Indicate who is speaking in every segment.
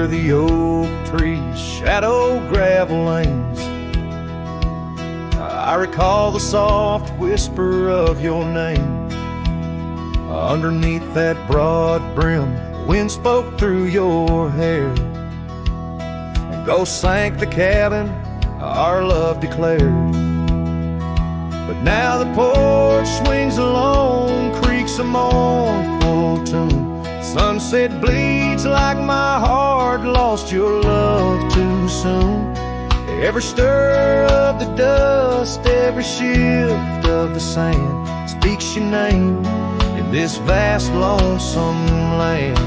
Speaker 1: where the oak trees shadow gravel lanes. I recall the soft whisper of your name. Underneath that broad brim, wind spoke through your hair. And ghosts sank the cabin, our love declared. But now the porch swings alone, creaks a mournful tune. Sunset bleeds like my heart lost your love too soon. Every stir of the dust, every shift of the sand speaks your name in this vast lonesome land.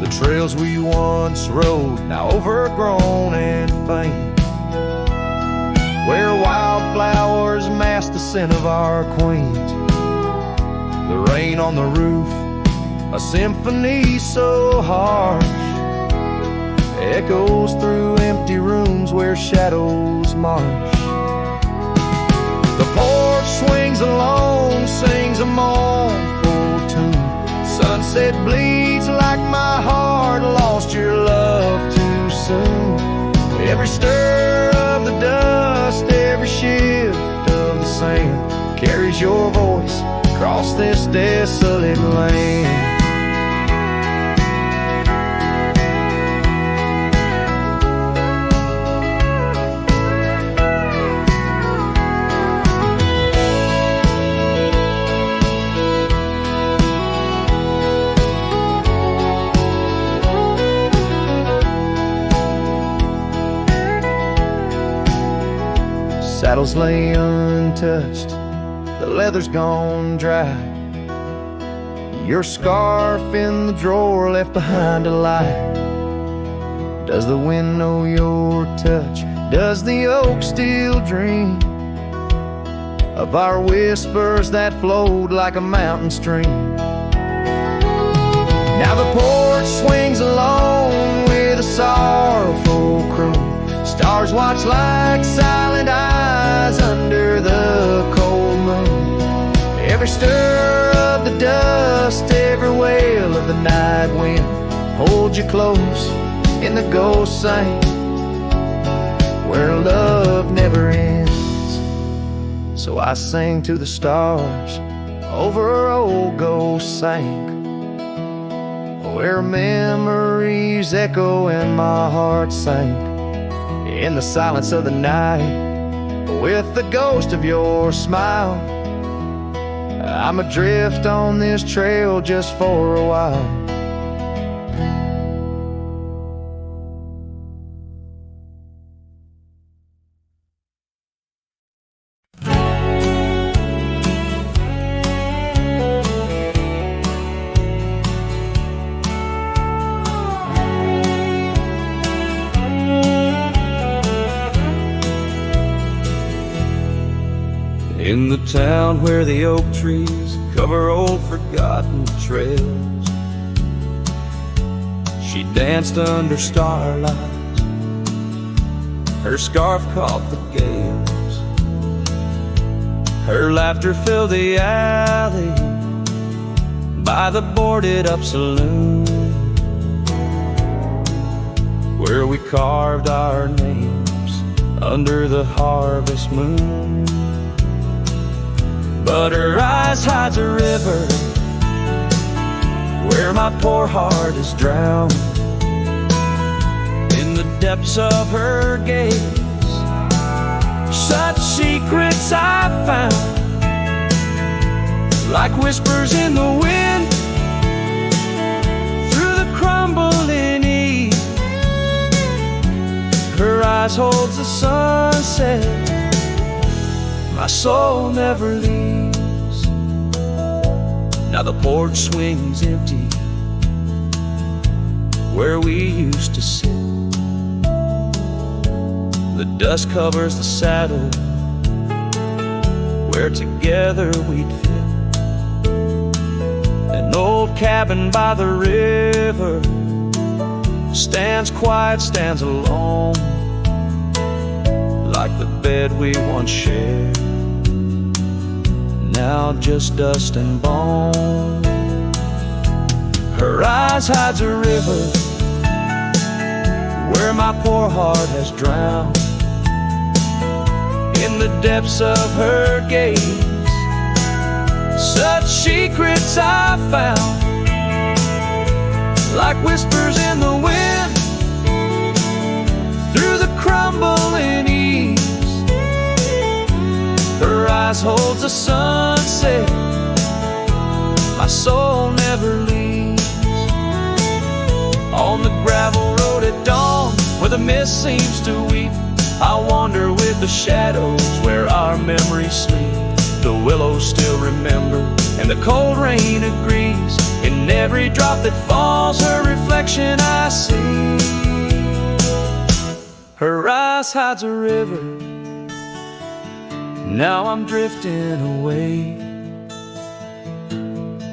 Speaker 1: The trails we once rode, now overgrown and faint, where wildflowers mask the scent of our queens. The rain on the roof, a symphony so harsh, echoes through empty rooms where shadows march. The porch swings alone, sings a mournful tune. Sunset bleeds like my heart lost your love too soon. Every stir of the dust, every shift of the sand carries your voice across this desolate land. Saddles lay untouched, the leather's gone dry. Your scarf in the drawer left behind a light. Does the wind know your touch? Does the oak still dream of our whispers that flowed like a mountain stream? Now the porch swings alone with a sorrowful croon. Stars watch like silent eyes under the cold moon. Every stir of the dust, every wail of the night wind holds you close in the ghost sank, where love never ends. So I sing to the stars over old ghost sank, where memories echo and my heart sank. In the silence of the night, with the ghost of your smile, I'm adrift on this trail just for a while. In the town where the oak trees cover old forgotten trails, she danced under starlight, her scarf caught the gales. Her laughter filled the alley by the boarded up saloon, where we carved our names under the harvest moon. But her eyes hides a river where my poor heart is drowned. In the depths of her gaze, such secrets I found, like whispers in the wind through the crumbling eve. Her eyes holds the sunset, my soul never leaves. Now the porch swings empty where we used to sit. The dust covers the saddle where together we'd fit. An old cabin by the river stands quiet, stands alone, like the bed we once shared, now just dust and bone. Her eyes hides a river where my poor heart has drowned. In the depths of her gaze, such secrets I found, like whispers in the wind, through the crumbling eaves. Her eyes holds the sunset, my soul never leaves. On the gravel road at dawn, where the mist seems to weep, I wander with the shadows where our memories sleep. The willows still remember, and the cold rain agrees. In every drop that falls, her reflection I see. Her eyes hides a river, now I'm drifting away,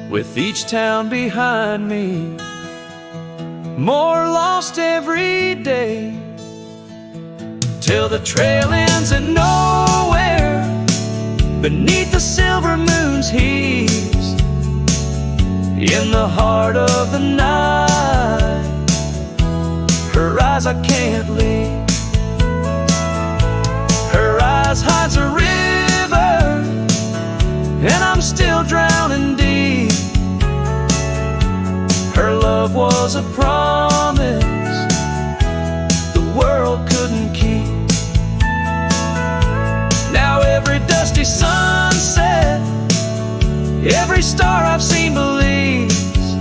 Speaker 1: with each town behind me, more lost every day, till the trail ends at nowhere, beneath the silver moon's heaves. In the heart of the night, her eyes I can't leave. Her eyes hides a river, and I'm still drowning deep. Her love was a promise the world couldn't keep. Now every dusty sunset, every star I've seen believes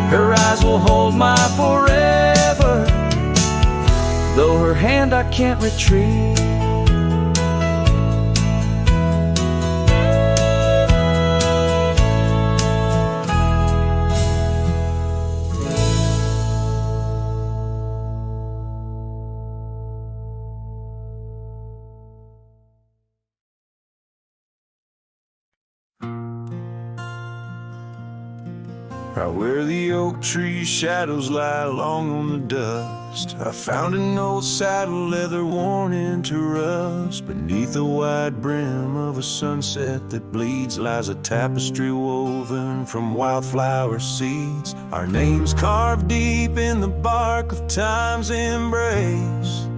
Speaker 1: her eyes will hold my forever, though her hand I can't retrieve.
Speaker 2: Right where the oak tree shadows lie long on the dust, I found an old saddle leather worn into rust. Beneath the wide brim of a sunset that bleeds lies a tapestry woven from wildflower seeds. Our names carved deep in the bark of time's embrace,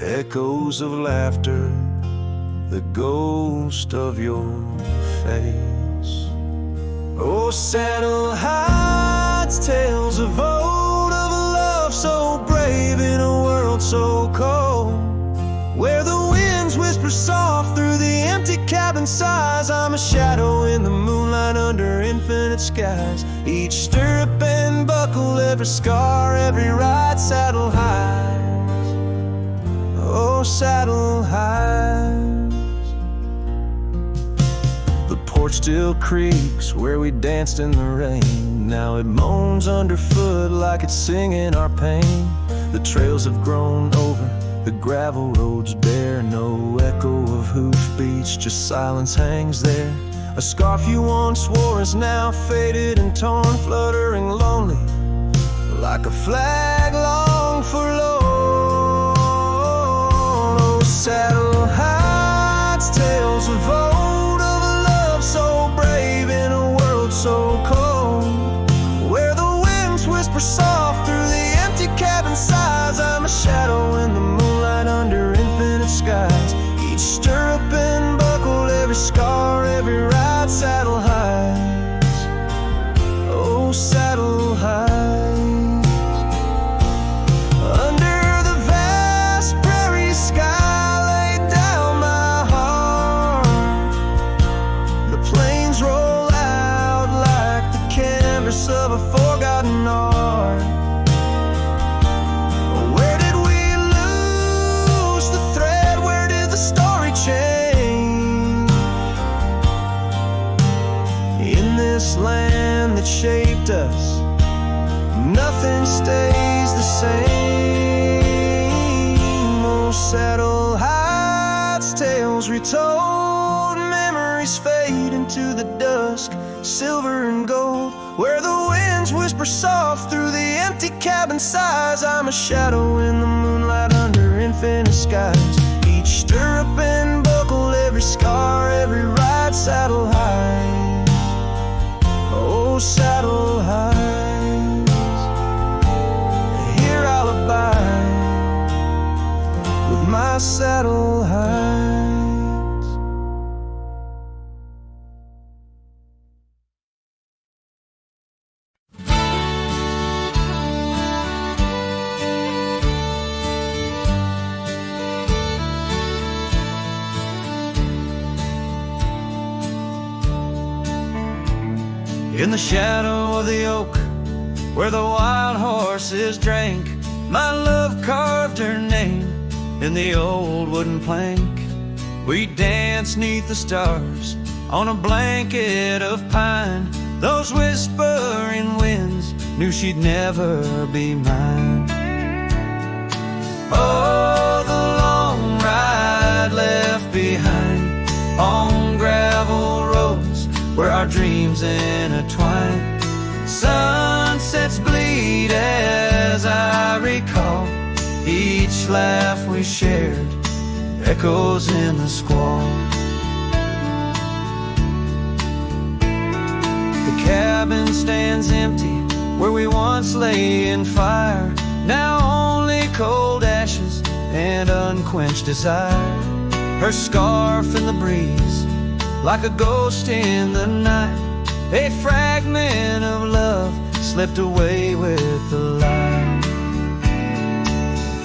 Speaker 2: echoes of laughter, the ghost of your face. Oh, saddle hides tales of old, of a love so brave in a world so cold, where the winds whisper soft through the empty cabin sighs. I'm a shadow in the moonlight under infinite skies. Each stirrup and buckle, every scar, every ride, saddle hides. Oh, saddle hides. The porch still creaks where we danced in the rain. Now it moans underfoot like it's singing our pain. The trails have grown over, the gravel roads bare. No echo of hoofbeats, just silence hangs there. A scarf you once wore is now faded and torn, fluttering lonely like a flag long forlorn. Oh, saddle hides tales of old, of a love so brave in a world so cold, where the winds whisper soft through the empty cabin sighs. I'm a shadow in the moonlight under infinite skies. Each stirrup and buckle, every scar, every ride, saddle hides. Oh, saddle hides. Under the vast prairie sky laid down my heart, the plains roll out like the canvas of a forgotten art. Where did we lose the thread? Where did the story change? In this land that shaped us, nothing stays the same. Oh, saddle hides tales retold, memories fade into the dusk, silver and gold, where the winds whisper soft through the empty cabin sighs. I'm a shadow in the moonlight under infinite skies. Each stirrup and buckle, every scar, every ride, saddle hides. Oh, those saddle highs. Here I'll abide with my saddle highs. In the shadow of the oak, where the wild horses drank, my love carved her name in the old wooden plank. We danced 'neath the stars on a blanket of pine. Those whispering winds knew she'd never be mine. Oh, the long ride left behind on gravel roads where our dreams intertwine. Sunsets bleed as I recall each laugh we shared, echoes in the squall. The cabin stands empty where we once lay in fire, now only cold ashes and unquenched desire. Her scarf in the breeze, like a ghost in the night, a fragment of love slipped away with the light.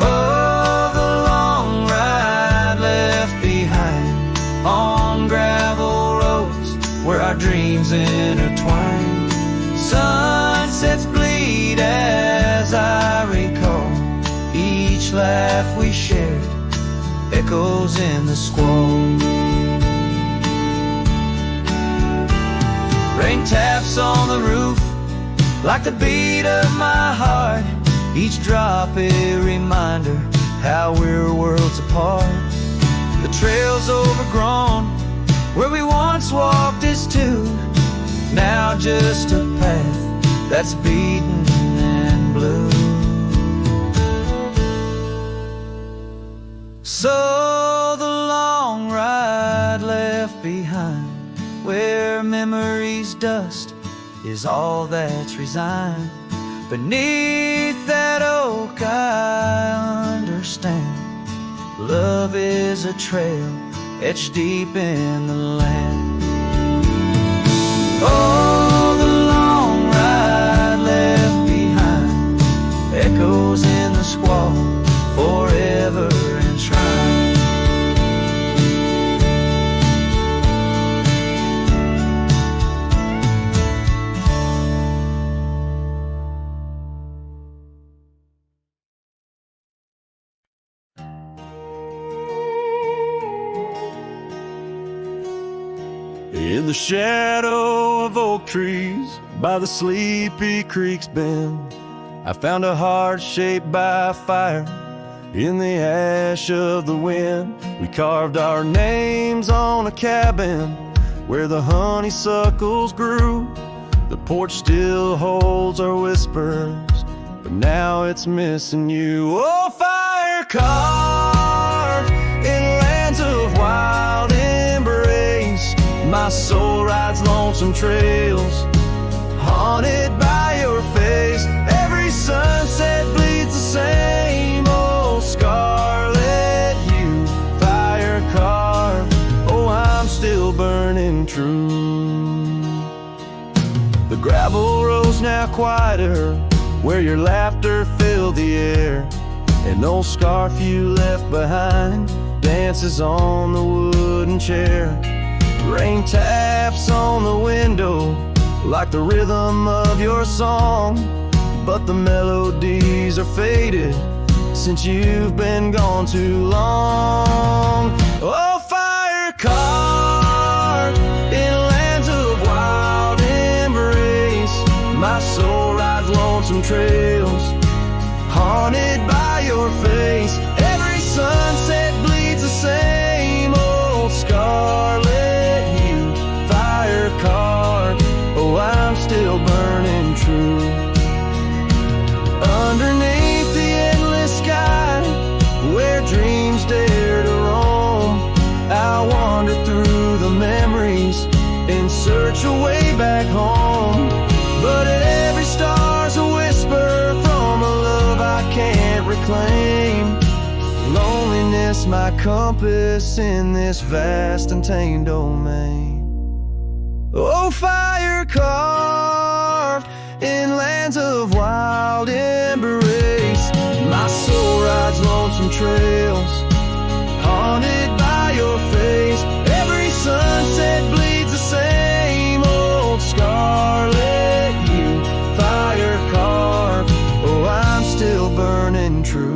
Speaker 2: Oh, the long ride left behind on gravel roads where our dreams intertwine. Sunsets bleed as I recall each laugh we shared, echoes in the squall. Rain taps on the roof like the beat of my heart, each drop a reminder how we're worlds apart. The trail's overgrown where we once walked as two, now just a path that's beaten and blue. So the long ride left behind, where memory's dust is all that's resigned. Beneath that oak I understand, love is a trail etched deep in the land. Oh, the long ride left behind, echoes in the squall, forever enshrined. In the shadow of oak trees by the sleepy creek's bend, I found a heart shaped by fire in the ash of the wind. We carved our names on a cabin where the honeysuckles grew. The porch still holds our whispers, but now it's missing you. Oh, fire carved in lands of wild embrace, my soul rides lonesome trails, haunted by your face. Every sunset bleeds the same old scarlet hue, fire carved, oh, I'm still burning true. The gravel road's now quieter, where your laughter filled the air, an old scarf you left behind dances on the wooden chair. Rain taps on the window like the rhythm of your song, but the melodies are faded since you've been gone too long. Oh, fire carved in lands of wild embrace, my soul rides lonesome trails, haunted by your face. Every sunset bleeds the same old scarlet hue, fire carved, oh, I'm still burning true. Underneath the endless sky, where dreams dare to roam, I wander through the memories in search of way back home.
Speaker 1: claim. Loneliness my compass in this vast untamed domain. Oh, fire carved in lands of wild embrace, my soul rides lonesome trails, haunted by your face. Every sunset bleeds the same old scarlet hue, fire carved. Oh, I'm still burning true.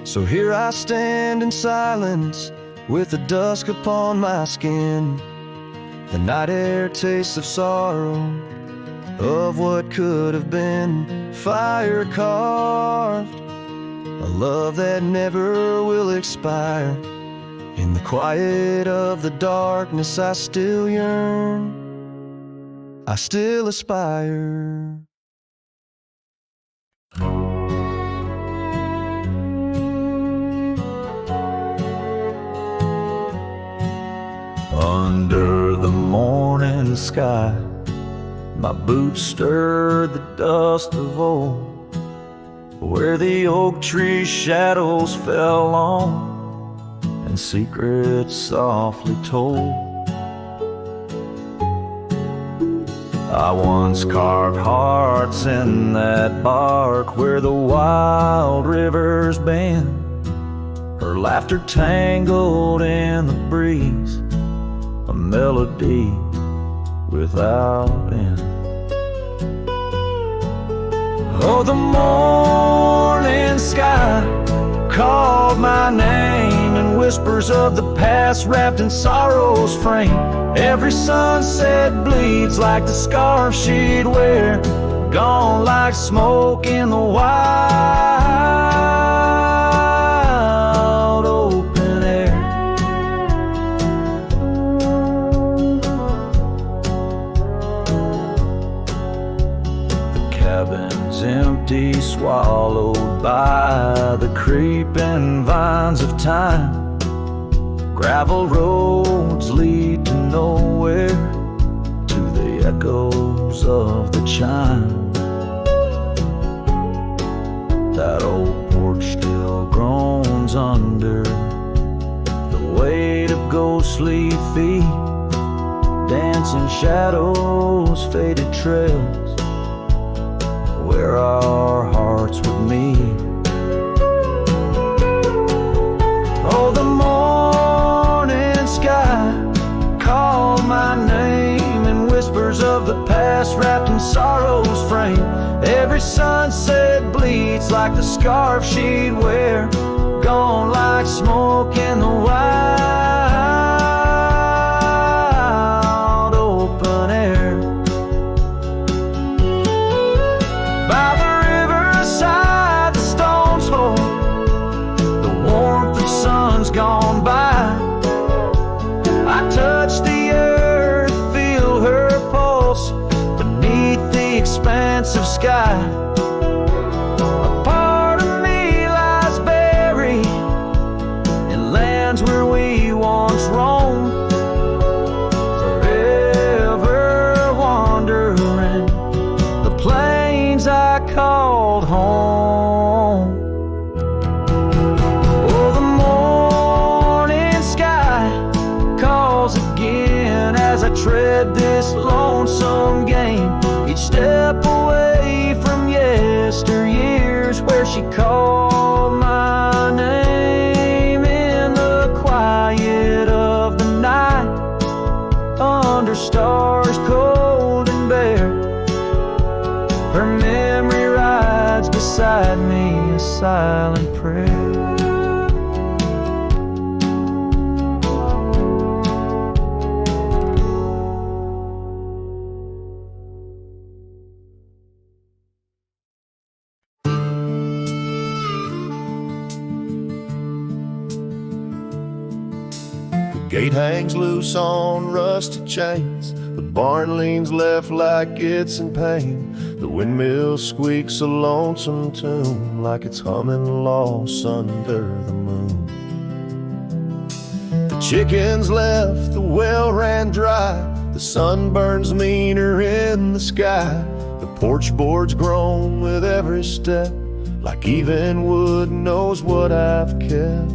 Speaker 1: So here I stand in silence, with the dusk upon my skin. The night air tastes of sorrow, of what could have been. Fire carved, a love that never will expire. In the quiet of the darkness I still yearn, I still aspire. Under the morning sky, my boots stirred the dust of old, where the oak tree shadows fell on and secrets softly told. I once carved hearts in that bark where the wild rivers bend, her laughter tangled in the breeze, a melody without end. Oh, the morning sky called my name in whispers of the past wrapped in sorrow's frame. Every sunset bleeds like the scarf she'd wear, gone like smoke in the wild open air. The cabin's empty, swallowed by the creeping vines of time. Gravel roads lead to nowhere, to the echoes of the chime. That old porch still groans under the weight of ghostly feet, dancing shadows, faded trails, where our hearts would meet. Oh, the morning sky called my name in whispers of the past wrapped in sorrow's frame. Every sunset bleeds like the scarf she'd wear, gone like smoke in the wild open air. By the riverside the stones hold the warmth of sun's gone by. I touch the earth, feel her pulse beneath the expanse of sky. A part of me lies buried in lands where we once roamed, forever wandering the plains I called home. Oh, the morning sky calls again as I tread this lonesome game, each step away from yesteryears where she called my name in the quiet of the night, under stars cold and bare. Her memory rides beside me, a silent prayer.
Speaker 2: Gate hangs loose on rusted chains, the barn leans left like it's in pain. The windmill squeaks a lonesome tune, like it's humming lost under the moon. The chickens left, the well ran dry, the sun burns meaner in the sky. The porch boards groan with every step, like even wood knows what I've kept.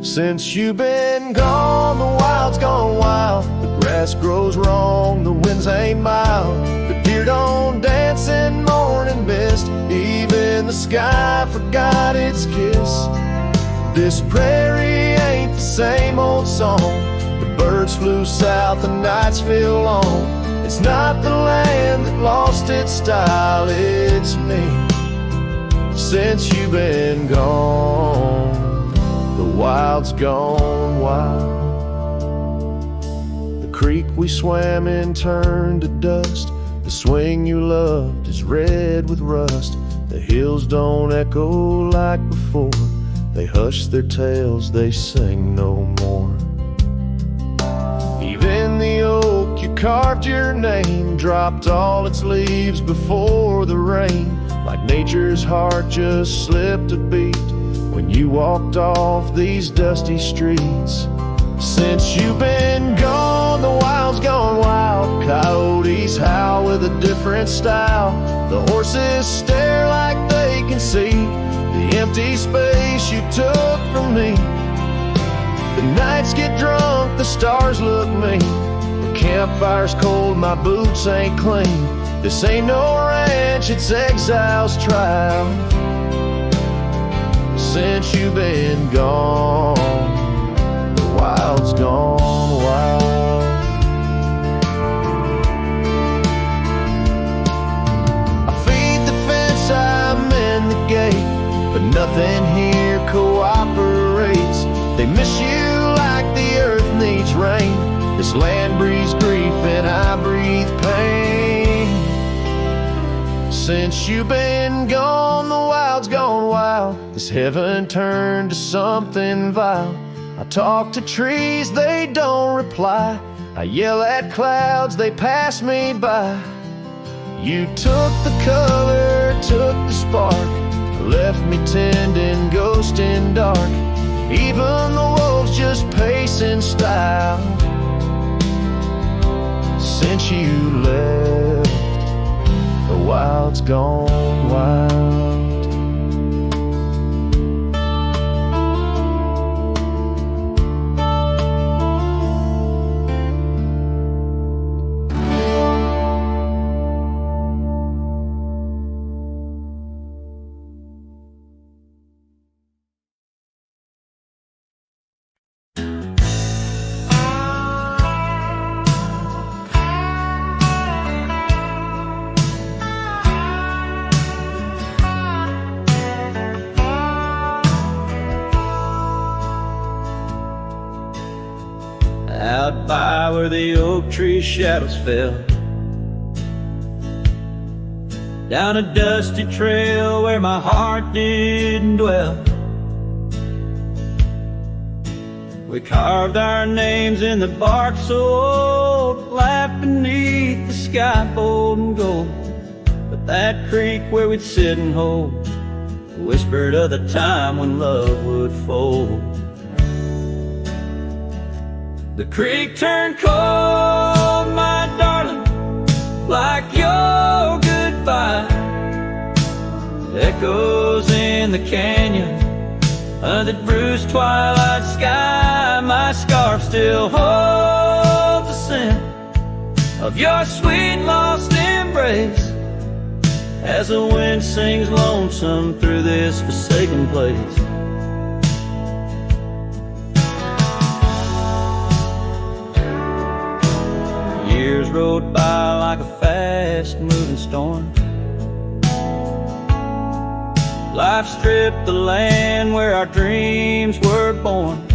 Speaker 2: Since you've been gone, the wild's gone wild. The grass grows wrong, the winds ain't mild. The deer don't dance in morning mist. Even the sky forgot its kiss. This prairie ain't the same old song. The birds flew south, the nights feel long. It's not the land that lost its style, it's me. Since you've been gone, the wild's gone wild. The creek we swam in turned to dust. The swing you loved is red with rust. The hills don't echo like before. They hush their tales, they sing no more. Even the oak you carved your name dropped all its leaves before the rain. Like nature's heart just slipped a beat when you walked off these dusty streets. Since you've been gone, the wild's gone wild. Coyotes howl with a different style. The horses stare like they can see the empty space you took from me. The nights get drunk, the stars look mean. The campfire's cold, my boots ain't clean. This ain't no ranch, it's exile's trial. Since you've been gone, the wild's gone wild. I feed the fence, I'm in the gate, but nothing here cooperates. They miss you like the earth needs rain. This land breathes grief and I breathe pain. Since you've been gone, the wild's gone wild. This heaven turned to something vile. I talk to trees, they don't reply. I yell at clouds, they pass me by. You took the color, took the spark, left me tending, ghosting dark. Even the wolves just pace in style. Since you left, the wild's gone wild.
Speaker 3: Out by where the oak tree shadows fell, down a dusty trail where my heart didn't dwell. We carved our names in the bark so old, laughed beneath the sky bold and gold. But that creek where we'd sit and hold whispered of the time when love would fold. The creek turned cold, my darling, like your goodbye. Echoes in the canyon, under the bruised twilight sky. My scarf still holds the scent of your sweet lost embrace, as the wind sings lonesome through this forsaken place. Years rode by like a fast-moving storm. Life stripped the land where our dreams were born.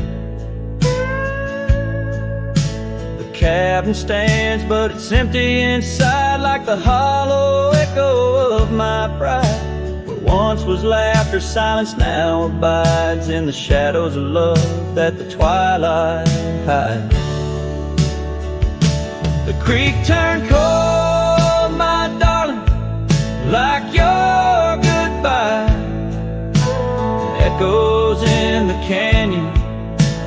Speaker 3: The cabin stands, but it's empty inside, like the hollow echo of my pride. Where once was laughter, silence now abides in the shadows of love that the twilight hides. The creek turned cold, my darling, like your goodbye. Echoes in the canyon,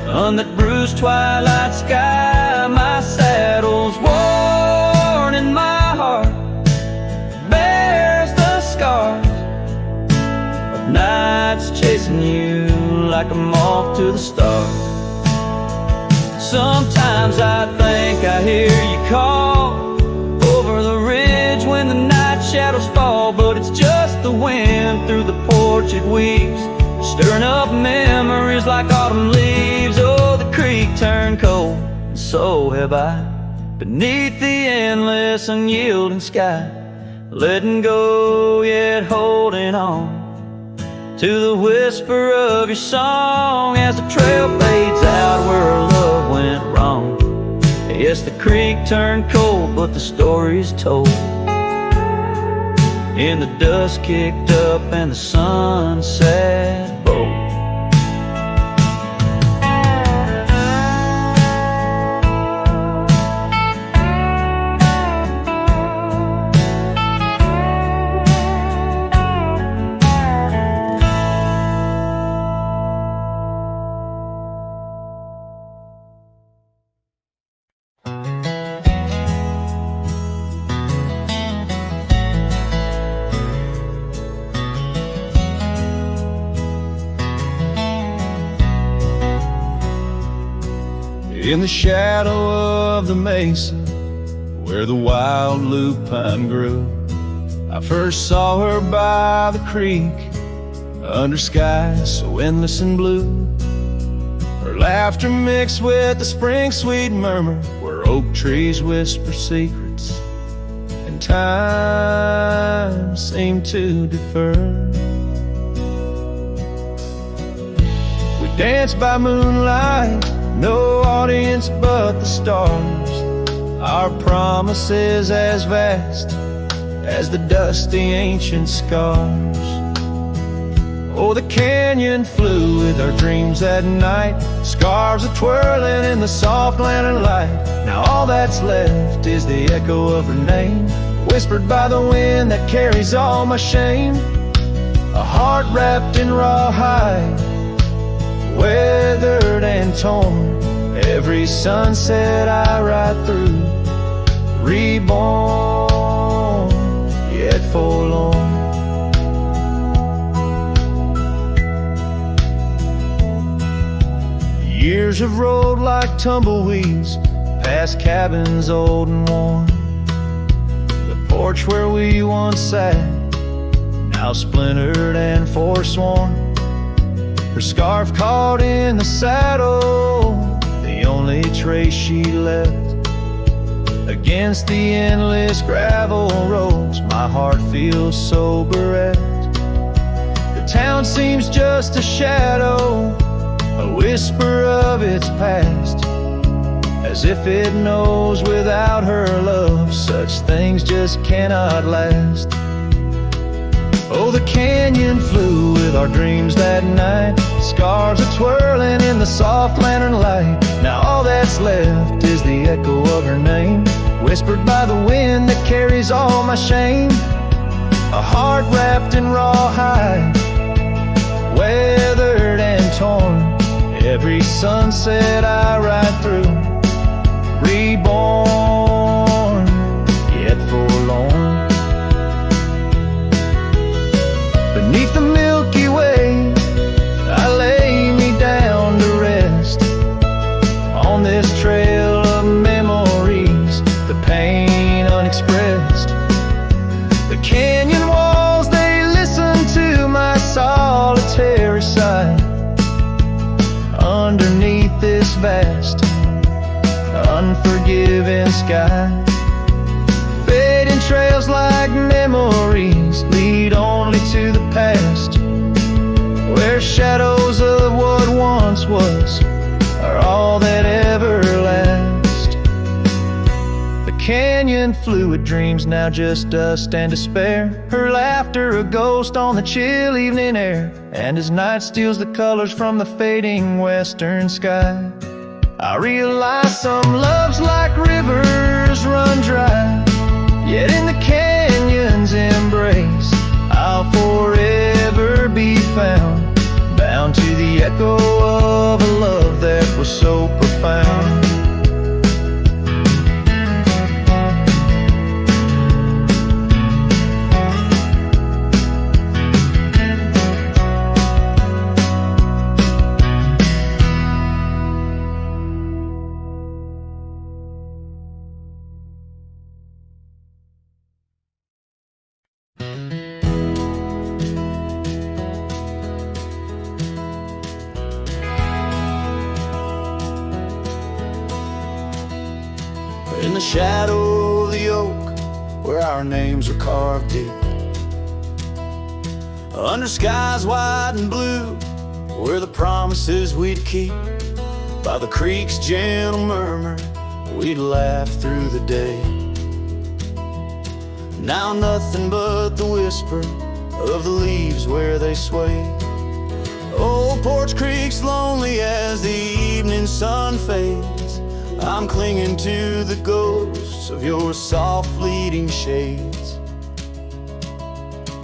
Speaker 3: on that bruised twilight sky. My saddle's worn and my heart bears the scars of nights chasing you like a moth to the stars. Sometimes I think I hear you call over the ridge when the night shadows fall, but it's just the wind through the porch it weaves, stirring up memories like autumn leaves. Oh, the creek turned cold, and so have I, beneath the endless unyielding sky, letting go yet holding on to the whisper of your song as the trail fades out where our love went wrong. Yes, the creek turned cold, but the story's told, and the dust kicked up and the sun sat bold.
Speaker 2: In the shadow of the mesa where the wild lupine grew, I first saw her by the creek under skies so endless and blue. Her laughter mixed with the spring sweet murmur where oak trees whisper secrets and time seemed to defer. We danced by moonlight, no audience but the stars, our promises as vast as the dusty ancient scars. Oh, the canyon flew with our dreams that night, scarves are twirling in the soft lantern light. Now all that's left is the echo of her name, whispered by the wind that carries all my shame. A heart wrapped in rawhide, weathered and torn, every sunset I ride through, reborn yet forlorn. Years have rolled like tumbleweeds past cabins old and worn. The porch where we once sat, now splintered and forsworn. Her scarf caught in the saddle, the only trace she left. Against the endless gravel roads, my heart feels so bereft. The town seems just a shadow, a whisper of its past, as if it knows without her love such things just cannot last. Oh, the canyon flew with our dreams that night, scars are twirling in the soft lantern light. Now all that's left is the echo of her name, whispered by the wind that carries all my shame. A heart wrapped in rawhide, weathered and torn, every sunset I ride through, reborn yet forlorn. Beneath the Milky Way, I lay me down to rest on this trail of memories, the pain unexpressed. The canyon walls, they listen to my solitary sigh underneath this vast, unforgiving sky. Fading trails like memories lead only to the past, where shadows of what once was are all that ever last. The canyon flew with dreams, now just dust and despair, her laughter a ghost on the chill evening air. And as night steals the colors from the fading western sky, I realize some loves like rivers run dry, yet in the canyon's embrace I'll forever be found, bound to the echo of a love that was so profound. shadow of the oak where our names are carved deep. Under skies white and blue, where the promises we'd keep. By the creek's gentle murmur, we'd laugh through the day. Now nothing but the whisper of the leaves where they sway. Old Porch Creek's lonely as the evening sun fades. I'm clinging to the ghosts of your soft fleeting shades.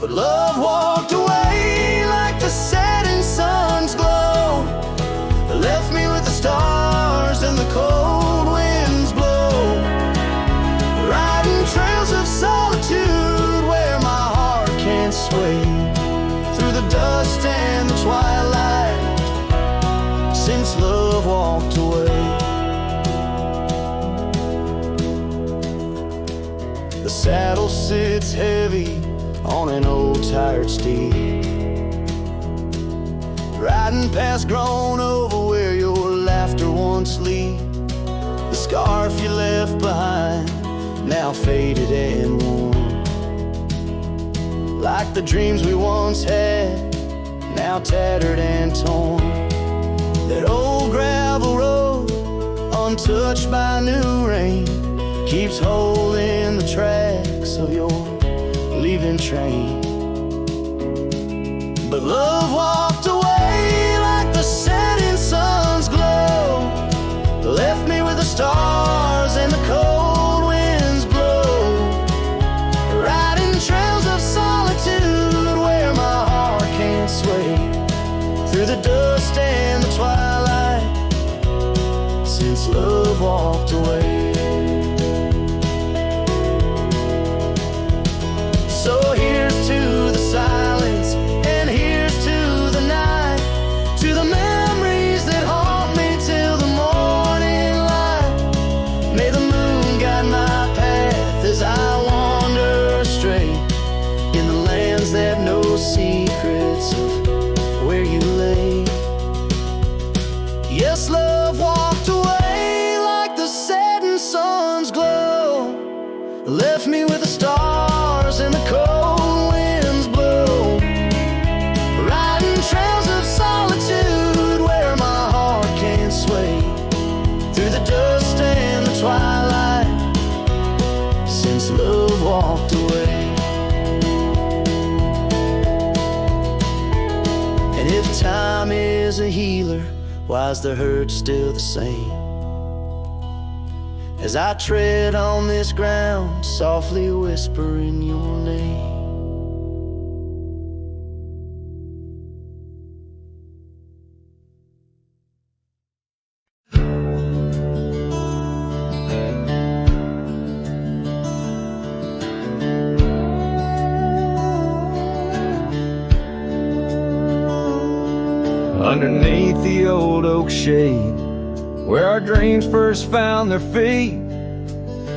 Speaker 2: But love walked away like the setting sun's glow, left me with the stars and the cold winds blow, riding trails of solitude where my heart can't sway, through the dust and the twilight, since love walked away. The saddle sits heavy on an old tired steed, riding past grown over where your laughter once lead. The scarf you left behind, now faded and worn, like the dreams we once had, now tattered and torn. That old gravel road, untouched by new rain, keeps holding the tracks of your leaving train. But love walked away like the setting sun's glow, left me with the stars and the cold winds blow, riding trails of solitude where my heart can't sway, through the dust and the twilight, since love walked away. So here's to the silence, and here's to the night, to the memories that haunt me till the morning light. May the moon guide my path as I wander astray, in the lands that know secrets of where you lay. Yes, love walked away like the setting sun's glow, left me with the stars and the cold winds blow, riding trails of solitude where my heart can't sway, through the dust and the twilight, since love walked away. And if time is a healer, why's the hurt still the same? As I tread on this ground, softly whispering your name.
Speaker 3: Underneath the old oak shade, where our dreams first found their feet,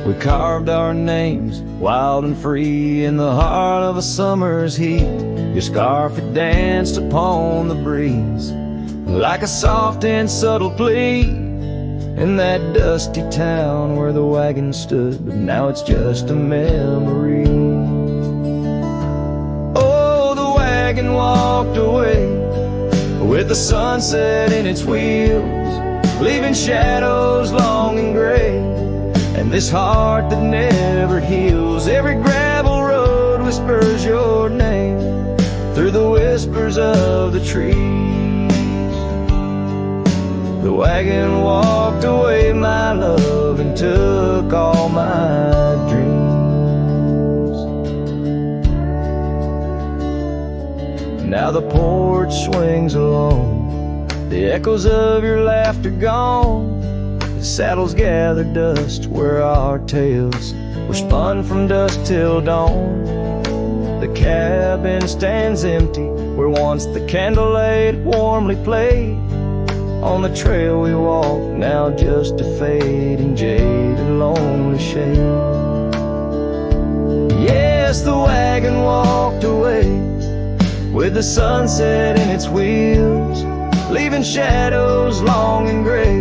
Speaker 3: we carved our names wild and free in the heart of a summer's heat. Your scarf had danced upon the breeze like a soft and subtle plea in that dusty town where the wagon stood, but now it's just a memory. Oh, the wagon walked away with the sunset in its wheels, leaving shadows long and gray, and this heart that never heals. Every gravel road whispers your name through the whispers of the trees. The wagon walked away, my love, and took all my dreams. Now the porch swings alone, the echoes of your laughter gone. The saddles gather dust where our tales were spun from dusk till dawn. The cabin stands empty where once the candlelight warmly played. On the trail we walk, now just a fading, jaded, lonely shade. Yes, the wagon walked away with the sunset in its wheels, leaving shadows long and gray,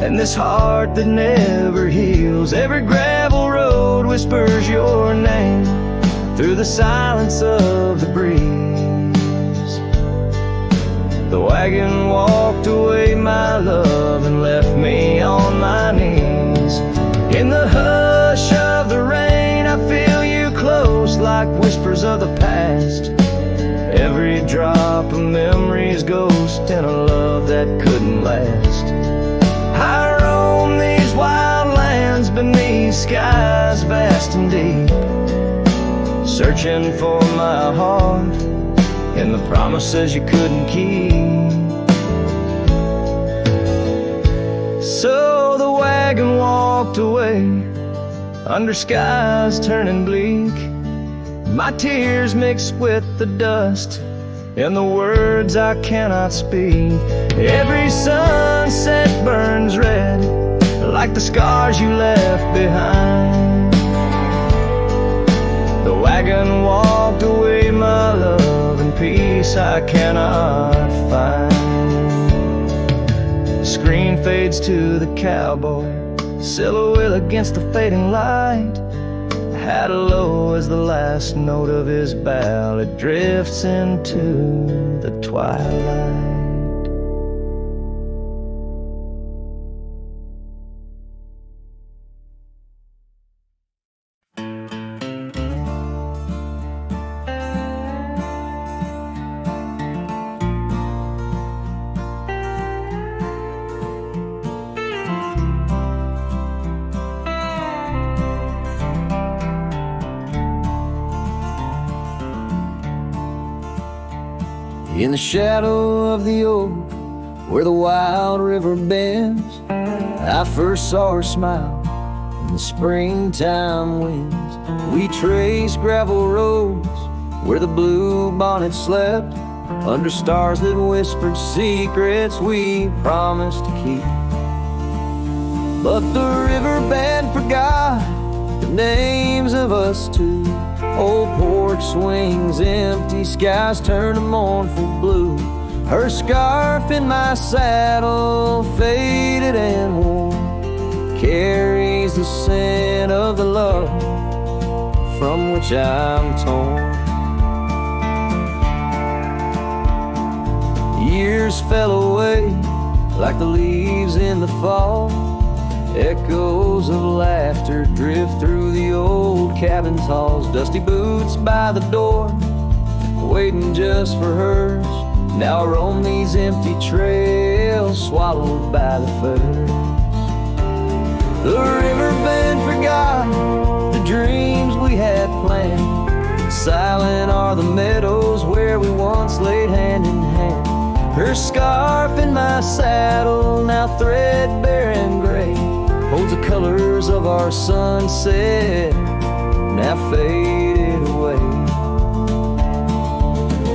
Speaker 1: and this heart that never heals. Every gravel road whispers your name through the silence of the breeze. The wagon walked away, my love, and left me on my knees. In the hush of the rain, I feel you close like whispers of the past. Every drop of memory's ghost in a love that couldn't last. I roam these wild lands beneath skies vast and deep, searching for my heart and the promises you couldn't keep. So the wagon walked away under skies turning bleak. My tears mixed with the dust and the words I cannot speak. Every sunset burns red like the scars you left behind. The wagon walked away, my love, and peace I cannot find. The screen fades to the cowboy, silhouette against the fading light. Had low as the last note of his ballad drifts into the twilight. In the shadow of the oak, where the wild river bends, I first saw her smile in the springtime winds. We traced gravel roads where the blue bonnet slept, under stars that whispered secrets we promised to keep. But the river band forgot the names of us two. Old porch swings empty, skies turn to mournful blue. Her scarf in my saddle, faded and worn, carries the scent of the love from which I'm torn. Years fell away like the leaves in the fall. Echoes of laughter drift through the old cabin's halls. Dusty boots by the door, waiting just for hers. Now I roam these empty trails, swallowed by the furs. The riverbed forgot the dreams we had planned. Silent are the meadows where we once laid hand in hand. Her scarf in my saddle, now threadbare and gray, holds the colors of our sunset, now faded away.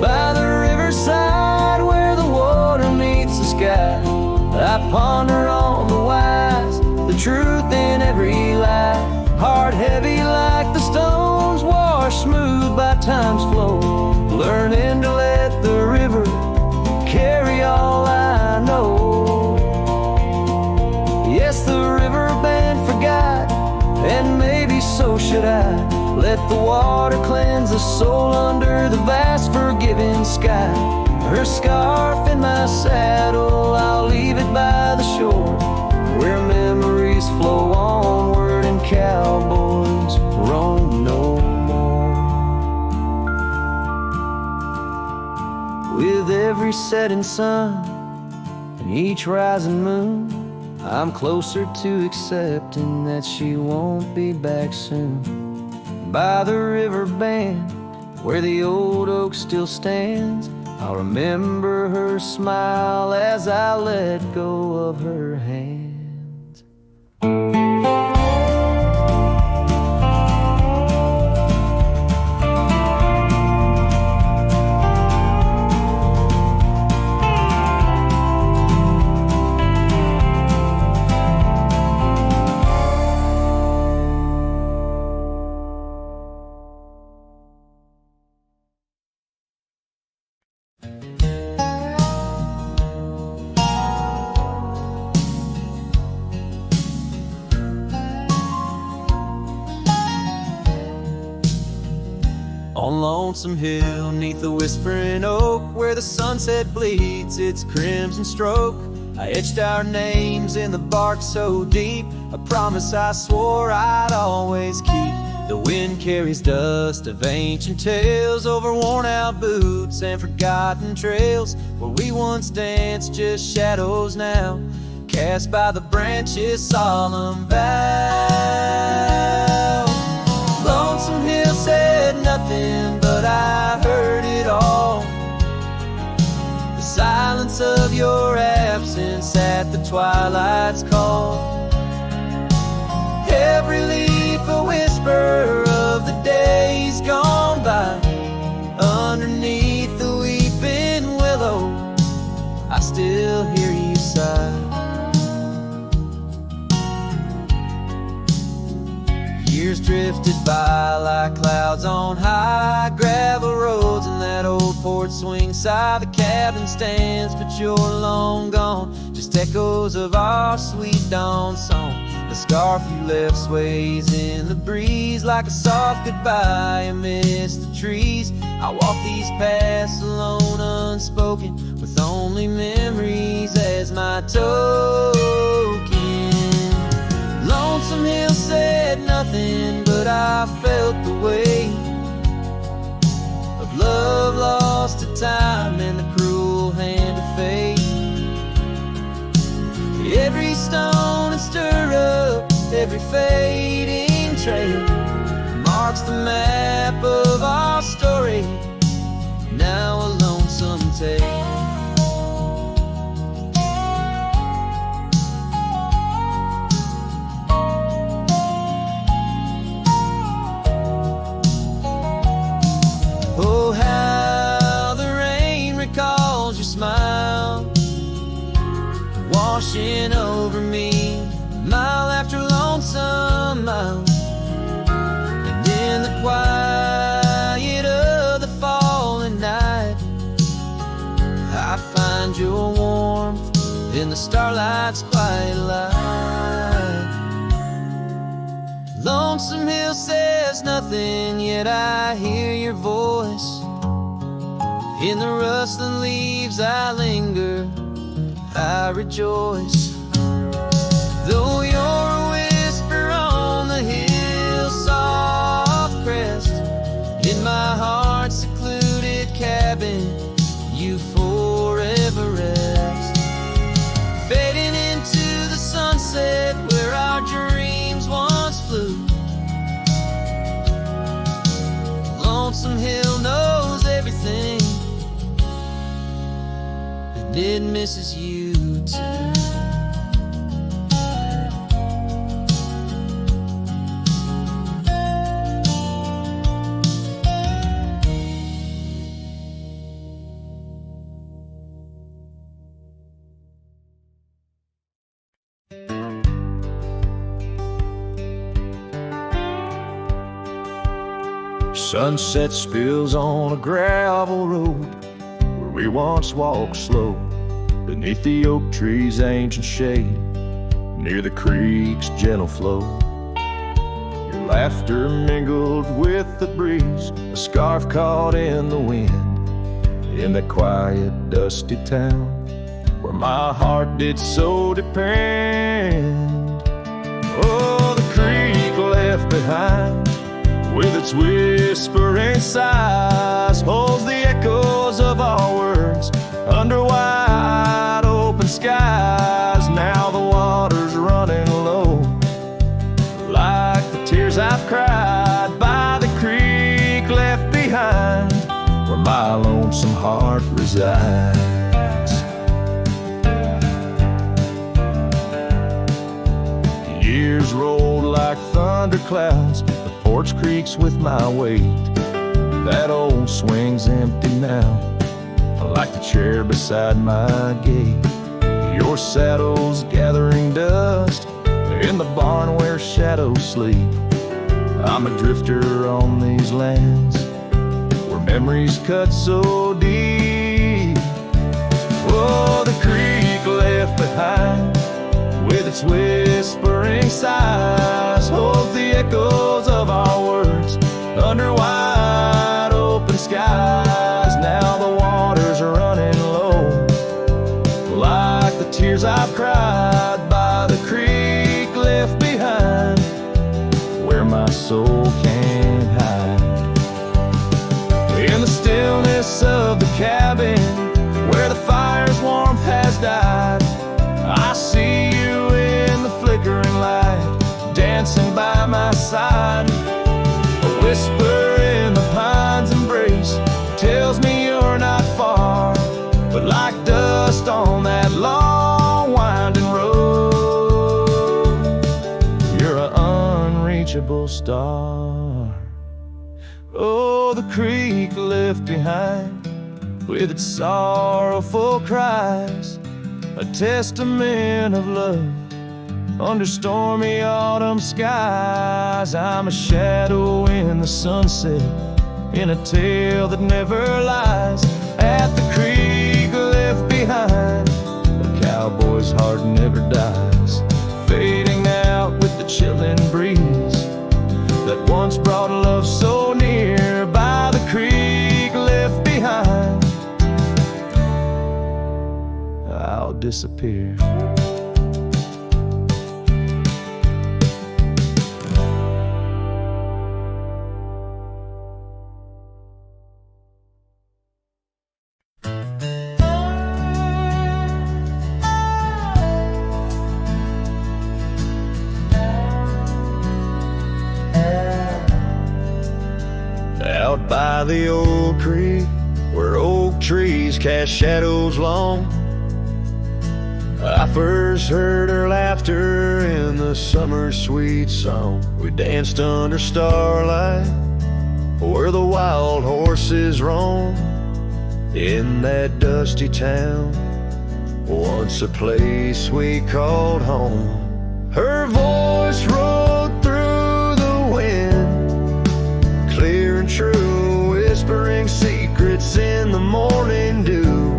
Speaker 1: By the riverside where the water meets the sky, I ponder on the wise, the truth in every lie. Heart heavy like the stones, washed smooth by time's flow, learning to let the river carry all I know. Yes, the river band forgot, and maybe so should I. Let the water cleanse the soul under the vast forgiving sky. Her scarf in my saddle, I'll leave it by the shore, where memories flow onward and cowboys roam no more. With every setting sun and each rising moon, I'm closer to accepting that she won't be back soon. By the river band, where the old oak still stands, I'll remember her smile as I let go of her hand.
Speaker 2: On Lonesome Hill, neath the whispering oak, where the sunset bleeds its crimson stroke, I etched our names in the bark so deep, a promise I swore I'd always keep. The wind carries dust of ancient tales over worn-out boots and forgotten trails, where we once danced just shadows now, cast by the branches' solemn vow. Lonesome Hill said nothing, but I heard it all. The silence of your absence at the twilight's call. Every leaf a whisper of the days gone by. Underneath the weeping willow, I still hear you sigh. Years drifted by like clouds on high gravel roads, and that old porch swing side the cabin stands, but you're long gone, just echoes of our sweet dawn song. The scarf you left sways in the breeze like a soft goodbye amidst the trees. I walk these paths alone, unspoken, with only memories as my token. Lonesome Hill said nothing, but I felt the weight of love lost to time and the cruel hand of fate. Every stone and stir up, every fading trail marks the map of our story, now a lonesome tale. Oh, how the rain recalls your smile, washing over me, mile after lonesome mile. And in the quiet of the falling night, I find your warmth in the starlight's quiet light. Lonesome Hill says nothing, yet I hear your voice. In the rustling leaves I linger, I rejoice. Though you're a whisper on the hill's soft crest, in my heart's secluded cabin, you forever rest. Fading into the sunset where our dreams once flew. Lonesome Hill knows everything, and it misses you too. Sunset spills on a gravel road where we once walked slow, beneath the oak trees' ancient shade, near the creek's gentle flow. Your laughter mingled with the breeze, a scarf caught in the wind, in that quiet, dusty town where my heart did so depend. Oh, the creek left behind with its whispering sighs holds the echoes of our words under wide open skies. Now the water's running low, like the tears I've cried by the creek left behind, where my lonesome heart resides. Years rolled like thunder clouds, the porch creaks with my weight. That old swing's empty now, like the chair beside my gate. Your saddle's gathering dust in the barn where shadows sleep. I'm a drifter on these lands where memories cut so deep. Oh, the creek left behind with its whispering sighs holds the echoes of our words under wide open tears I've cried by the creek left behind, where my soul can't hide. In the stillness of the cabin, where the fire's warmth has died, I see you in the flickering light, dancing by my side. A whisper in the pine's embrace tells me you're not far, but like dust on that long winding road, you're an unreachable star. Oh, the creek left behind with its sorrowful cries, a testament of love under stormy autumn skies. I'm a shadow in the sunset, in a tale that never lies. At the creek left behind, a cowboy's heart never dies, fading out with the chilling breeze that once brought love so near. By the creek left behind, I'll disappear. Out by the old creek, where oak trees cast shadows long, I first heard her laughter in the summer's sweet song. We danced under starlight, where the wild horses roam, in that dusty town, once a place we called home. Her voice rolled through the wind, clear and true, whispering secrets in the morning dew.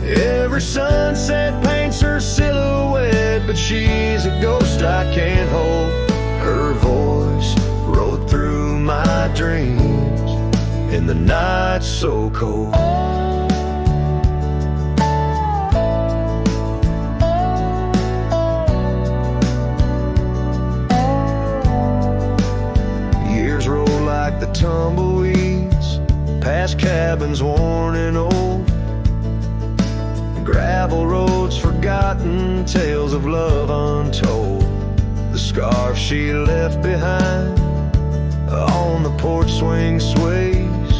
Speaker 2: Every sunset paints her silhouette, but she's a ghost I can't hold. Her voice rode through my dreams in the night so cold. Years roll like the tumbleweeds, past cabins worn and old, gravel roads forgotten, tales of love untold. The scarf she left behind on the porch swing sways,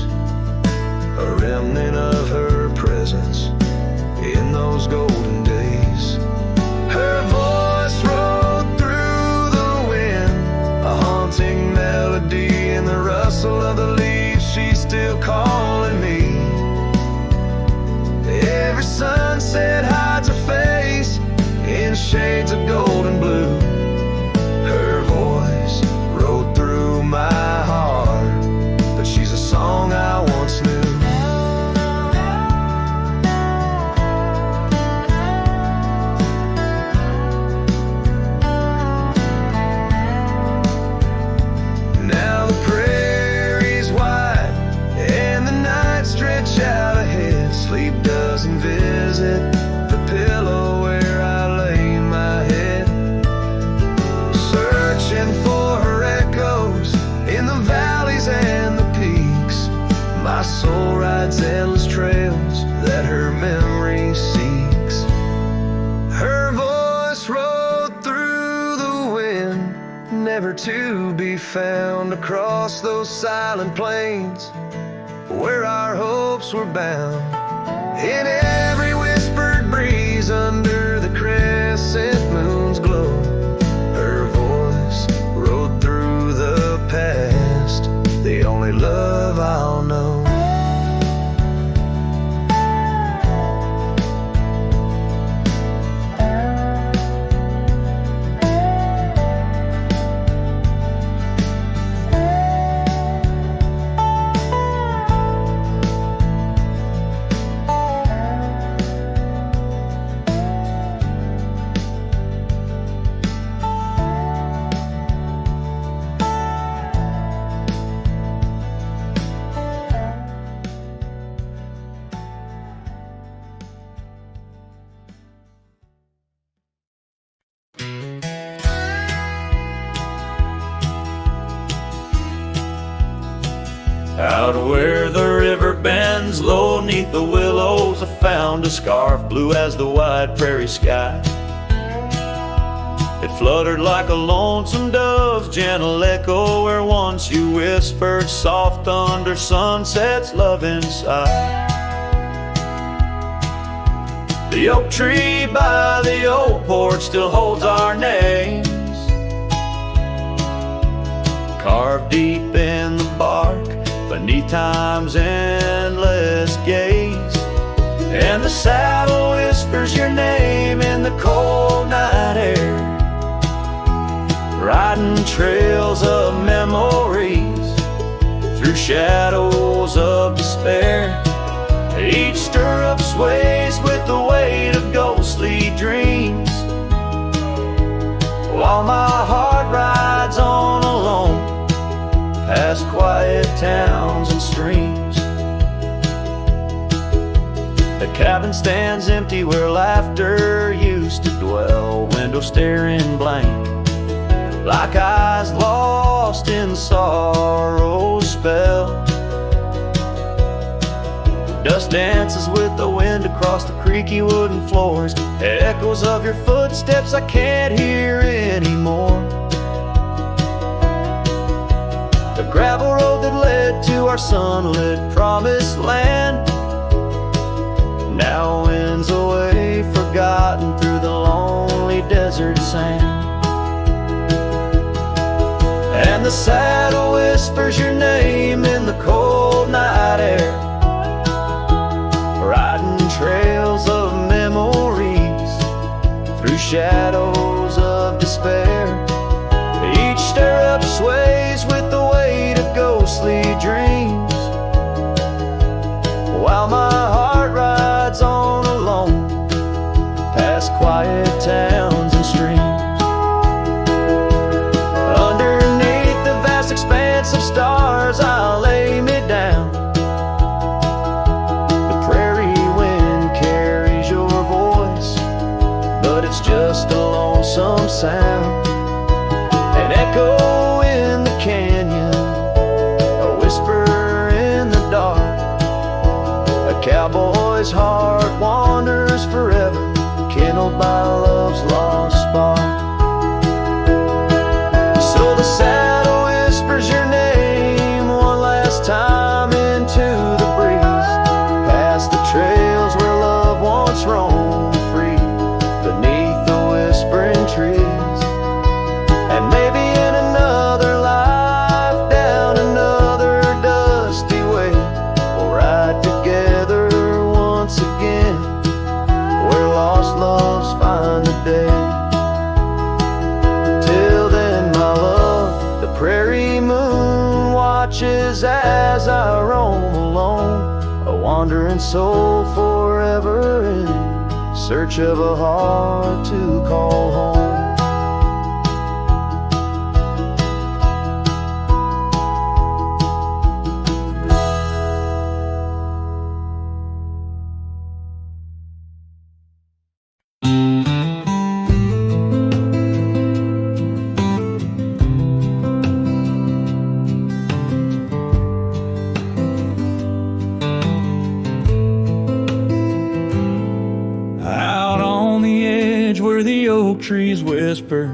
Speaker 2: a remnant of her presence in those golden days. Her voice rode through the wind, a haunting melody in the rustle of the leaves. She's still calling me. Every sunset hides her face in shades of gold and blue. Her voice rode through my heart, but she's a song I once knew. Now the prairie's wide and the night stretch out ahead. Sleep doesn't visit the pillow where I lay my head, searching for her echoes in the valleys and the peaks. My soul rides endless trails that her memory seeks. Her voice rode through the wind, never to be found across those silent plains where our hopes were bound. In every whispered breeze under the crescent moon's glow, her voice rode through the past, the only love I'll know.
Speaker 3: Out where the river bends low 'neath the willows, I found a scarf blue as the wide prairie sky. It fluttered like a lonesome dove's gentle echo, where once you whispered soft under sunset's loving sigh. The oak tree by the old porch still holds our names, carved deep in the bark beneath time's endless gaze. And the saddle whispers your name in the cold night air, riding trails of memories through shadows of despair. Each stirrup sways with the weight of ghostly dreams, while my heart rides on alone past quiet towns and streams. The cabin stands empty where laughter used to dwell, window staring blank, like eyes lost in sorrow's spell. Dust dances with the wind across the creaky wooden floors, echoes of your footsteps I can't hear anymore. The gravel road that led to our sunlit promised land now winds away, forgotten through the lonely desert sand. And the saddle whispers your name in the cold night air, riding trails of memories through shadows of despair. Each stirrup sways with the weight of ghostly dreams, while my heart rides on alone past quiet towns and streams. Underneath the vast expanse of stars I'll lay me down. The prairie wind carries your voice, but it's just a lonesome sound. An echo in the canyon, a whisper in the dark. A cowboy's heart wanders forever, kindled by love's lost spark. So the saddle whispers your name one last time into the breeze, past the trails where love once roamed free, beneath the whispering trees. And maybe in another life, down another dusty way, we'll ride together once again, where lost loves find the day. Till then, my love, the prairie moon watches as I roam alone, a wandering soul forever in search of a heart to call home. Out on the edge where the oak trees whisper,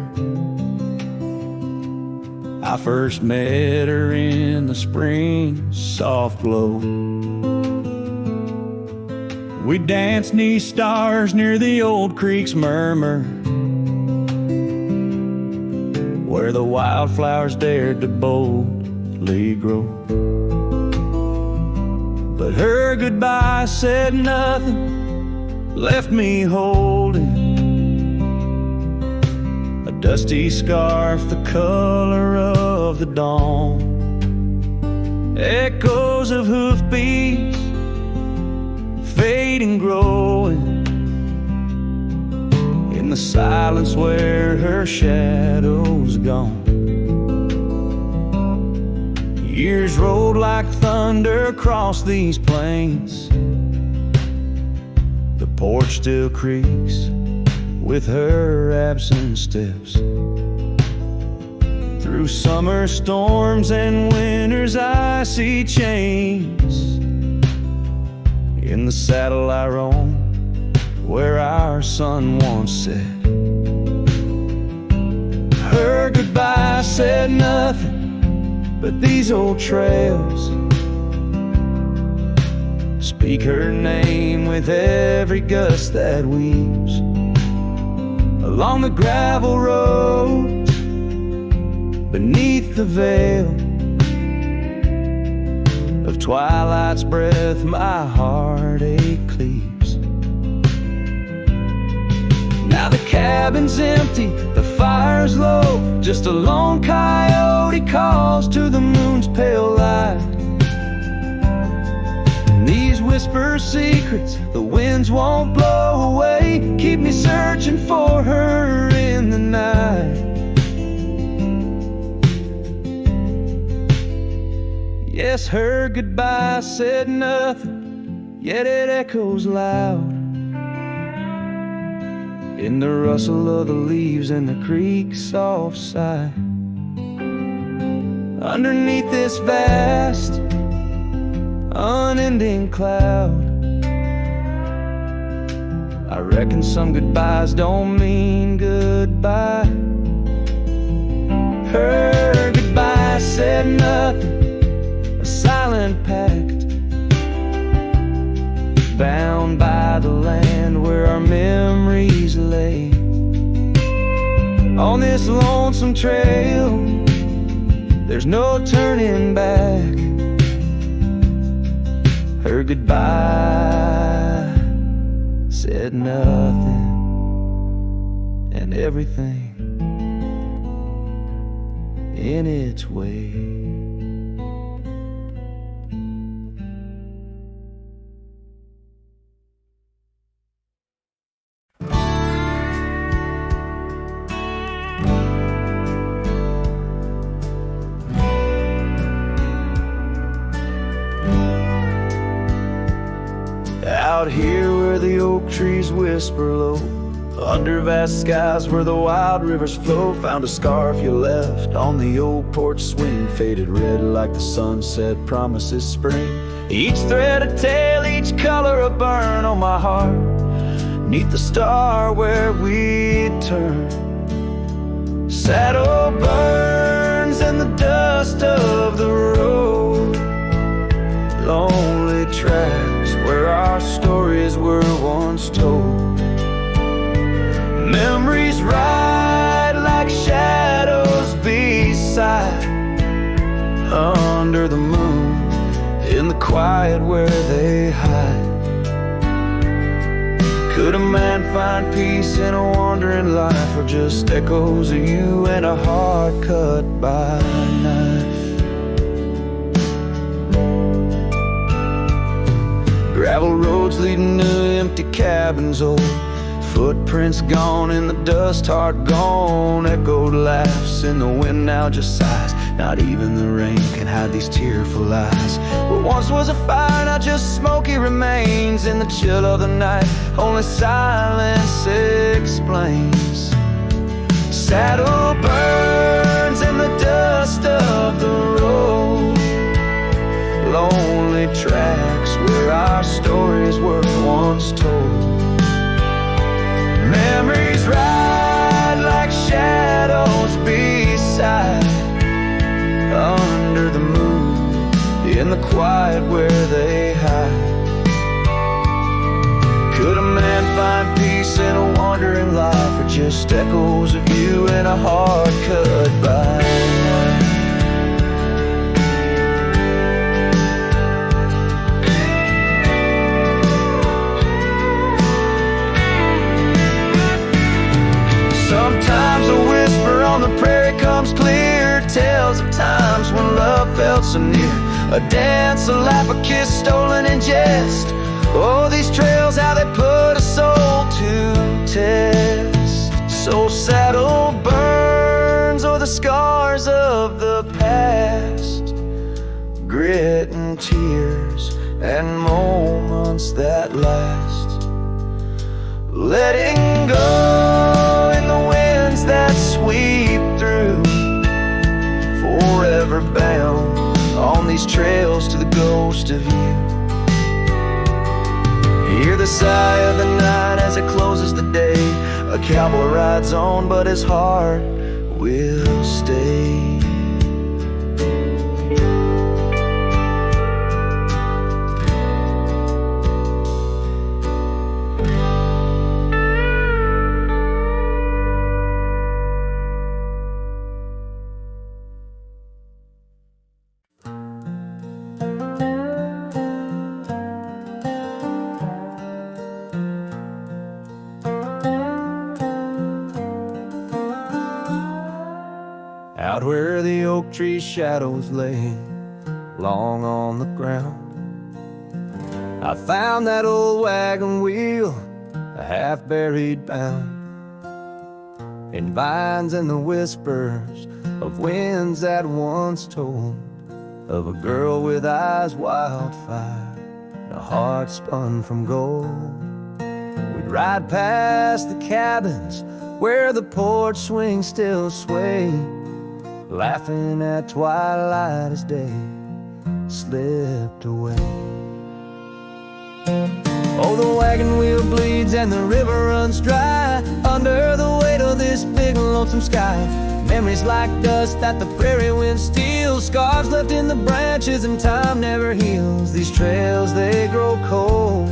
Speaker 3: I first met her in the spring soft glow. We danced 'neath stars near the old creek's murmur, where the wildflowers dared to boldly grow. But her goodbye said nothing, left me holding a dusty scarf the color of the dawn. Echoes of hoofbeats fade and growing in the silence where her shadow's gone. Years rolled like thunder across these plains, the porch still creaks with her absent steps.
Speaker 2: Through summer storms and winter's icy chains, in the saddle I roam, where our sun once set. Her goodbye said nothing, but these old trails speak her name with every gust that weaves along the gravel road. Beneath the veil of twilight's breath, my heartache cleaves. Now the cabin's empty, the fire's low, just a lone coyote calls to the moon's pale light. And these whisper secrets the winds won't blow away, keep me searching for her in the night. Yes, her goodbye said nothing, yet it echoes loud in the rustle of the leaves and the creek's soft sigh. Underneath this vast, unending cloud, I reckon some goodbyes don't mean goodbye. Her goodbye said nothing, a silent pact, bound by the land where our memories lay. On this lonesome trail, there's no turning back. Her goodbye said nothing, and everything in its way. Out here where the oak trees whisper low, under vast skies where the wild rivers flow, found a scarf you left on the old porch swing, faded red like the sunset promises spring. Each thread a tale, each color a burn on my heart, neath the star where we'd turn. Saddle burns in the dust of the road, lonely tracks where our stories were once told. Memories ride like shadows beside, under the moon, in the quiet where they hide. Could a man find peace in a wandering life, or just echoes of you and a heart cut by a knife? Gravel roads leading to empty cabins, old footprints gone in the dust, heart gone. Echoed laughs in the wind now just sighs, not even the rain can hide these tearful eyes. What once was a fire, now just smoky remains in the chill of the night, only silence explains. Saddle burns in the dust of the road, lonely tracks where our stories were once told. Memories ride like shadows beside, under the moon, in the quiet where they hide. Could a man find peace in a wandering life, or just echoes of you and a heart cut by a knife? Sometimes a whisper on the prairie comes clear, tales of times when love felt so near. A dance, a laugh, a kiss stolen in jest. Oh, these trails, how they put a soul to test. So saddle burns, or the scars of the past, grit and tears and moments that last. Letting go in the winds that sweep through,
Speaker 1: ever bound on these trails to the ghost of you. Hear the sigh of the night as it closes the day. A cowboy rides on, but his heart will stay. Out where the oak tree shadows lay long on the ground, I found that old wagon wheel, a half-buried bound in vines and the whispers of winds that once told of a girl with eyes wildfire and a heart spun from gold. We'd ride past the cabins where the porch swings still sway, laughing at twilight as day slipped away. Oh, the wagon wheel bleeds and the river runs dry under the weight of this big lonesome sky. Memories like dust that the prairie wind steals, scars left in the branches and time never heals. These trails, they grow cold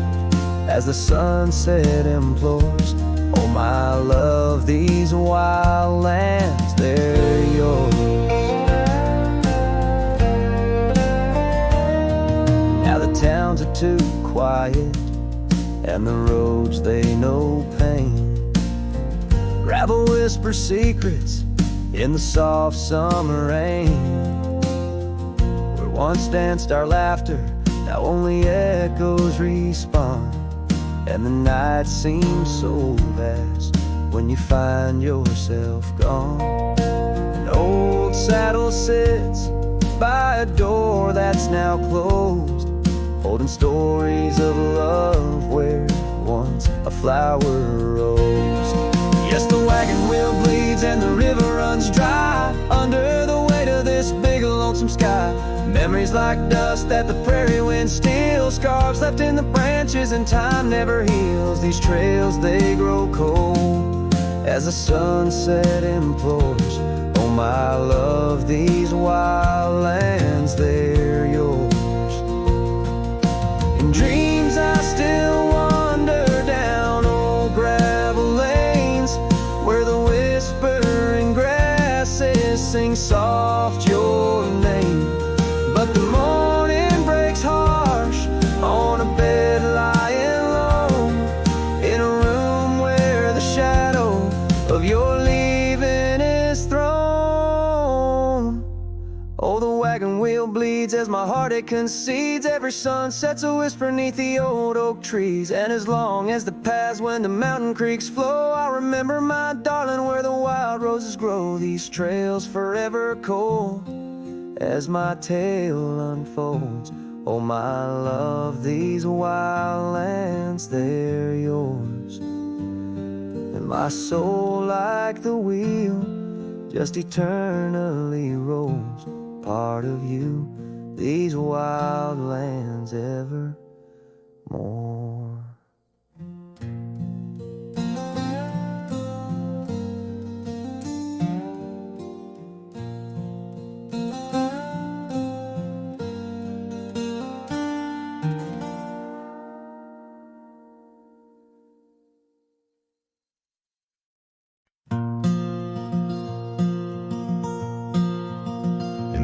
Speaker 1: as the sunset implores. Oh, my love, these wild lands, they're yours. Now the towns are too quiet and the roads, they know pain. Gravel whispers secrets in the soft summer rain. Where once danced our laughter, now only echoes respond. And the night seems so vast when you find yourself gone. An old saddle sits by a door that's now closed, holding stories of love where once a flower rose. Yes, the wagon wheel bleeds and the river runs dry under the weight of this big lonesome sky. Memories like dust that the prairie wind steals, scars left in the branches and time never heals. These trails, they grow cold as the sunset implores. Oh, my love, these wild lands, they're yours. In dreams I still wander down old gravel lanes where the whispering grasses sing soft your name. But the morning breaks harsh on a bed lying low in a room where the shadow of your leaving is thrown. Oh, the wagon wheel bleeds as my heart it concedes. Every sunset's a whisper neath the old oak trees. And as long as the paths when the mountain creeks flow, I'll remember my darling where the wild roses grow. These trails forever cold as my tale unfolds. Oh, my love, these wild lands, they're yours. And my soul like the wheel just eternally rolls, part of you, these wild lands evermore.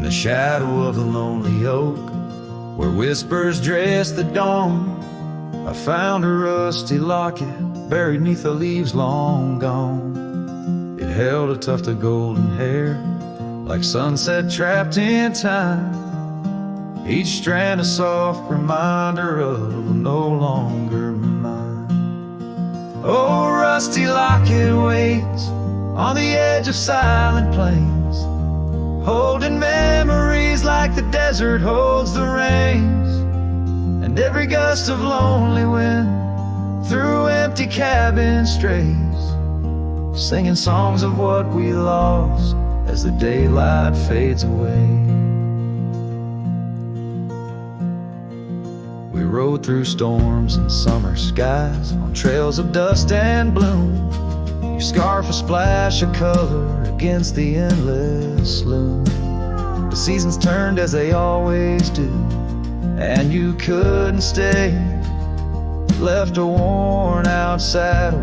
Speaker 1: The shadow of the lonely oak, where whispers dress the dawn, I found a rusty locket buried neath the leaves long gone. It held a tuft of golden hair, like sunset trapped in time, each strand a soft reminder of no longer mine. Oh, rusty locket waits on the edge of silent plains, holding memories like the desert holds the rains, and every gust of lonely wind through empty cabin strays, singing songs of what we lost as the daylight fades away. rode through storms and summer skies on trails of dust and bloom. Your scarf a splash of color against the endless loom. The seasons turned as they always do, and you couldn't stay. Left a worn out saddle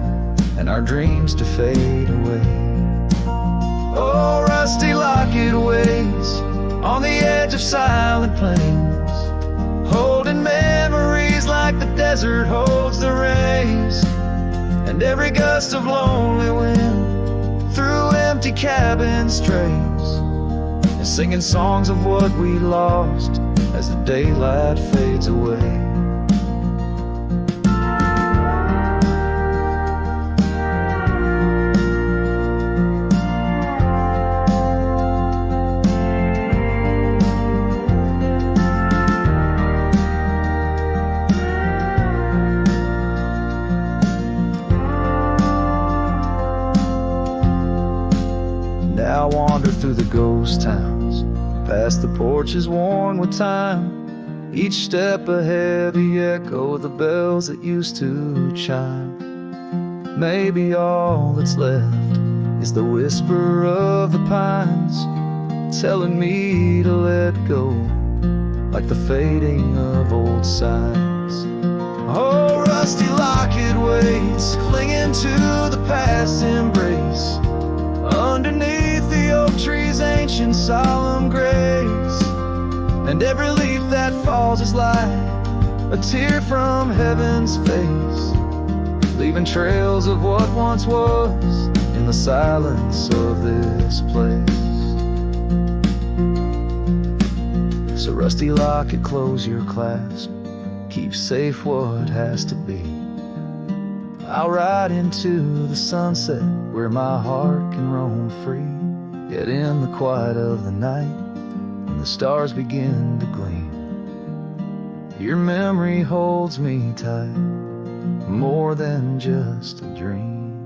Speaker 1: and our dreams to fade away. Oh, rusty locket waits on the edge of silent plains, holding memories like the desert holds the rains. And every gust of lonely wind through empty cabins strays, and singing songs of what we lost as the daylight fades away. Now I wander through the ghost towns, past the porches worn with time. Each step a heavy echo of the bells that used to chime. Maybe all that's left is the whisper of the pines, telling me to let go, like the fading of old signs. Oh, rusty locket waits, clinging to the past embrace, underneath the oak tree's ancient solemn grace. And every leaf that falls is like a tear from heaven's face, leaving trails of what once was in the silence of this place. So rusty locket, close your clasp, keep safe what has to be. I'll ride into the sunset where my heart can roam free, yet in the quiet of the night, when the stars begin to gleam, your memory holds me tight, more than just a dream.